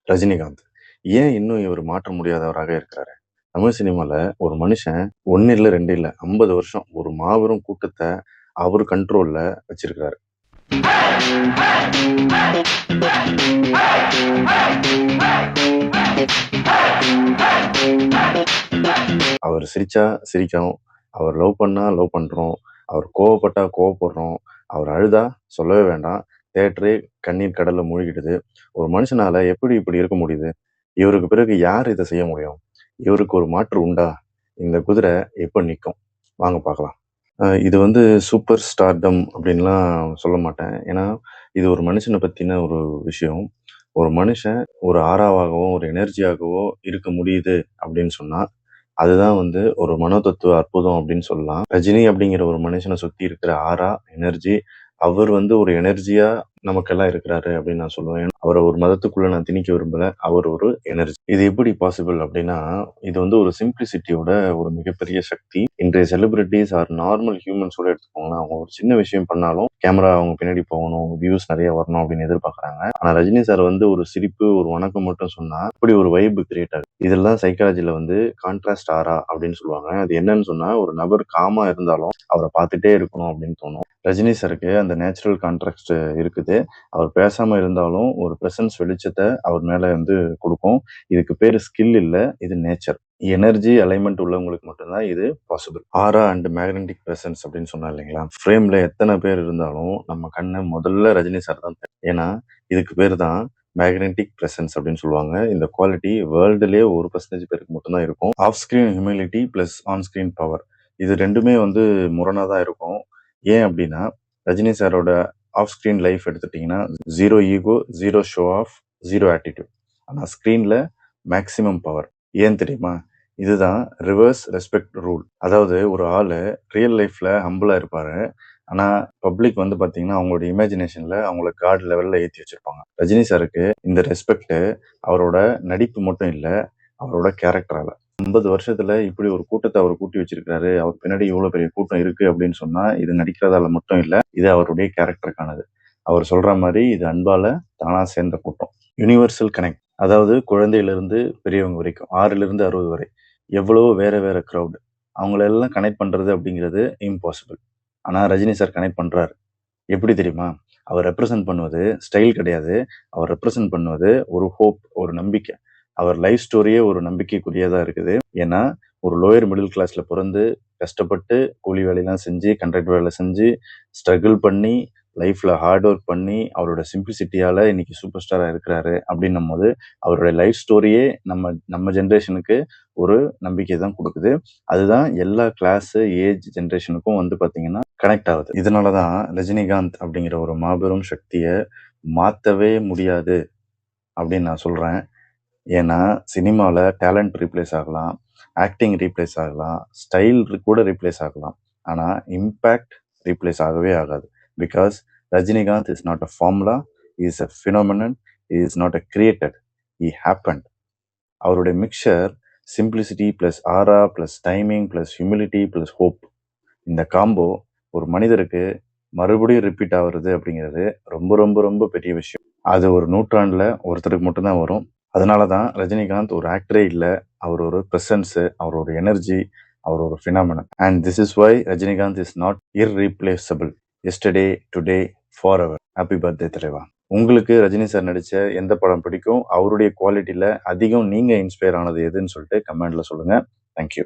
ரஜினிகாந்த். ஏன் இன்னும் இவர் மாற்ற முடியாதவராக இருக்கிறாரு? தமிழ் சினிமால ஒரு மனுஷன் 1 இல்ல 2 இல்ல 50 வருஷம் ஒரு மாபெரும் கூட்டத்த அவரு கண்ட்ரோல்ல வச்சிருக்கிறாரு. அவர் சிரிச்சா சிரிக்கிறோம், அவர் லவ் பண்ணா லவ் பண்றோம், அவர் கோவப்பட்டா கோவப்படுறோம், அவர் அழுதா சொல்லவே வேண்டாம். தியேட்டரே கண்ணீர் கடல்ல மூழ்கிடுது. ஒரு மனுஷனால எப்படி இப்படி இருக்க முடியுது? இவருக்கு பிறகு யார் இத செய்ய முடியும்? இவருக்கு ஒரு மாற்று உண்டா? இந்த குதிரை எப்ப நிக்கும்? வாங்க பார்க்கலாம். இது வந்து சூப்பர் ஸ்டார்டம் அப்படின்லாம் சொல்ல மாட்டேன். ஏன்னா, இது ஒரு மனுஷன பத்தின ஒரு விஷயம். ஒரு மனுஷன் ஒரு ஆறாவாகவோ, ஒரு எனர்ஜியாகவோ இருக்க முடியுது அப்படின்னு சொன்னா, அதுதான் வந்து ஒரு மனோதத்துவ அற்புதம் அப்படின்னு சொல்லலாம். ரஜினி அப்படிங்கிற ஒரு மனுஷன சுத்தி இருக்கிற ஆறா, எனர்ஜி, அவர் வந்து ஒரு எனர்ஜியா நமக்கெல்லாம் இருக்கிறாரு அப்படின்னு நான் சொல்லுவேன். அவர ஒரு மதத்துக்குள்ள நான் திணிக்க விரும்பல. அவர் ஒரு எனர்ஜி. இது எப்படி பாசிபிள் அப்படின்னா, இது வந்து ஒரு சிம்ப்ளிசிட்டியோட ஒரு மிகப்பெரிய சக்தி. இன்றைய செலிபிரிட்டீஸ் ஆர் நார்மல் ஹியூமன்ஸ் கூட எடுத்துக்கோங்களேன். அவங்க ஒரு சின்ன விஷயம் பண்ணாலும் கேமரா அவங்க பின்னாடி போகணும், வியூஸ் நிறைய வரணும் அப்படின்னு எதிர்பார்க்கறாங்க. ஆனா ரஜினி சார் வந்து ஒரு சிரிப்பு, ஒரு வணக்கம் மட்டும் சொன்னா இப்படி ஒரு வைப் கிரியேட் ஆகுது. இதெல்லாம் சைக்காலஜில வந்து கான்ட்ராஸ்ட் ஆரா அப்படின்னு சொல்லுவாங்க. அது என்னன்னு சொன்னா, ஒரு நபர் காமா இருந்தாலும் அவரை பார்த்துட்டே இருக்கணும் அப்படின்னு தோணும். ரஜினி சாருக்கு அந்த நேச்சுரல் கான்ட்ராஸ்ட் இருக்குது. அவர் பேசாம இருந்தாலும் ஒரு பிரசன்ஸ் வெளிச்சத்தை அவர் மேல வந்து கொடுக்கும். இதுக்கு பேரு ஸ்கில் இல்ல, இது நேச்சர். எனர்ஜி அலைன்மெண்ட் உள்ளவங்களுக்கு மட்டும்தான் இது பாசிபிள். ஆரா அண்ட் மேக்னெட்டிக் பிரசன்ஸ் அப்படின்னு சொன்னா இல்லைங்களா, ஃப்ரேம்ல எத்தனை பேர் இருந்தாலும் நம்ம கண்ணை முதல்ல ரஜினி சார் தான் தெரியும். ஏன்னா இதுக்கு பேர் தான் மேக்னெட்டிக் பிரசன்ஸ் அப்படின்னு சொல்லுவாங்க. இந்த குவாலிட்டி வேர்ல்டுலயே 1% பேருக்கு மட்டும்தான் இருக்கும். Off screen humility plus on screen power, இது ரெண்டுமே வந்து முரணா தான் இருக்கும். ஏன் அப்படின்னா, ரஜினி சாரோட ஆஃப் ஸ்கிரீன் லைஃப் எடுத்துட்டீங்கன்னா, zero ego, zero show off, zero attitude. ஆனா ஸ்கிரீன்ல மேக்சிமம் பவர். ஏன் தெரியுமா? இதுதான் ரிவர்ஸ் ரெஸ்பெக்ட் ரூல். அதாவது ஒரு ஆளு ரியல் லைஃப்ல ஹம்பிளா இருப்பாரு. ஆனா பப்ளிக் வந்து பாத்தீங்கன்னா அவங்களோட இமேஜினேஷன்ல அவங்கள காட் லெவல்ல ஏத்தி வச்சிருப்பாங்க. ரஜினி சாருக்கு இந்த ரெஸ்பெக்ட் அவரோட நடிப்பு மட்டும் இல்ல, அவரோட கேரக்டரால. 50 வருஷத்துல இப்படி ஒரு கூட்டத்தை அவர் கூட்டி வச்சிருக்காரு. அவர் பின்னாடி இவ்வளவு பெரிய கூட்டம் இருக்கு அப்படின்னு சொன்னா, இது நடிக்கிறதால மட்டும் இல்ல, இது அவருடைய கேரக்டருக்கானது. அவர் சொல்ற மாதிரி இது அன்பால தானா சேர்ந்த கூட்டம். Universal connect. அதாவது குழந்தையில இருந்து பெரியவங்க வரைக்கும் 6ல இருந்து 60 வரை எவ்வளவோ வேற வேற கிரவுட். அவங்கள எல்லாம் கனெக்ட் பண்றது அப்படிங்கிறது இம்பாசிபிள். ஆனா ரஜினி சார் கனெக்ட் பண்றாரு. எப்படி தெரியுமா? அவர் ரெப்ரசன்ட் பண்ணுவது ஸ்டைல் கிடையாது. அவர் ரெப்ரசன்ட் பண்ணுவது ஒரு ஹோப், ஒரு நம்பிக்கை. அவர் லைஃப் ஸ்டோரியே ஒரு நம்பிக்கைக்குரியதா இருக்குது. ஏன்னா ஒரு லோயர் மிடில் கிளாஸ்ல பிறந்து கஷ்டப்பட்டு கூலி வேலையெல்லாம் செஞ்சு, கான்ட்ராக்ட் வேலை செஞ்சு, ஸ்ட்ரகிள் பண்ணி, லைஃப்ல ஹார்ட் ஒர்க் பண்ணி, அவரோட சிம்பிளிசிட்டியால இன்னைக்கு சூப்பர் ஸ்டாரா இருக்கிறாரு அப்படின்னும் போது, அவருடைய லைஃப் ஸ்டோரியே நம்ம ஜென்ரேஷனுக்கு ஒரு நம்பிக்கை தான் கொடுக்குது. அதுதான் எல்லா கிளாஸ், ஏஜ் ஜென்ரேஷனுக்கும் வந்து பாத்தீங்கன்னா கனெக்ட் ஆகுது. இதனாலதான் ரஜினிகாந்த் அப்படிங்கிற ஒரு மாபெரும் சக்தியை மாத்தவே முடியாது அப்படின்னு நான் சொல்றேன். ஏன்னா சினிமால டேலண்ட் ரீப்ளேஸ் ஆகலாம், ஆக்டிங் ரீப்ளேஸ் ஆகலாம், ஸ்டைல் கூட ரீப்ளேஸ் ஆகலாம். ஆனா இம்பேக்ட் ரீப்ளேஸ் ஆகவே ஆகாது. Because Rajinikanth is not a formula, is a phenomenon, is not a created, E happened. அவருடைய மிக்சர் சிம்பிளிசிட்டி பிளஸ் ஆரா plus timing plus humility plus hope. இந்த காம்போ ஒரு மனிதருக்கு மறுபடியும் ரிப்பீட் ஆகுறது அப்படிங்கிறது ரொம்ப ரொம்ப ரொம்ப பெரிய விஷயம். அது ஒரு நூற்றாண்டுல ஒருத்தருக்கு மட்டும்தான் வரும். அதனாலதான் ரஜினிகாந்த் ஒரு ஆக்டரே இல்ல, அவர் ஒரு பிரசன்ஸ், அவர் ஒரு எனர்ஜி, அவர் ஒரு phenomenon. And this is why Rajinikanth is not irreplaceable. Yesterday, today, forever. Happy birthday தலைவா. உங்களுக்கு ரஜினி சார் நடிச்ச எந்த படம் பிடிக்கும்? அவருடைய குவாலிட்டியில அதிகம் நீங்க இன்ஸ்பயர் ஆனது எதுன்னு சொல்லிட்டு கமெண்ட்ல சொல்லுங்க. தேங்க்யூ.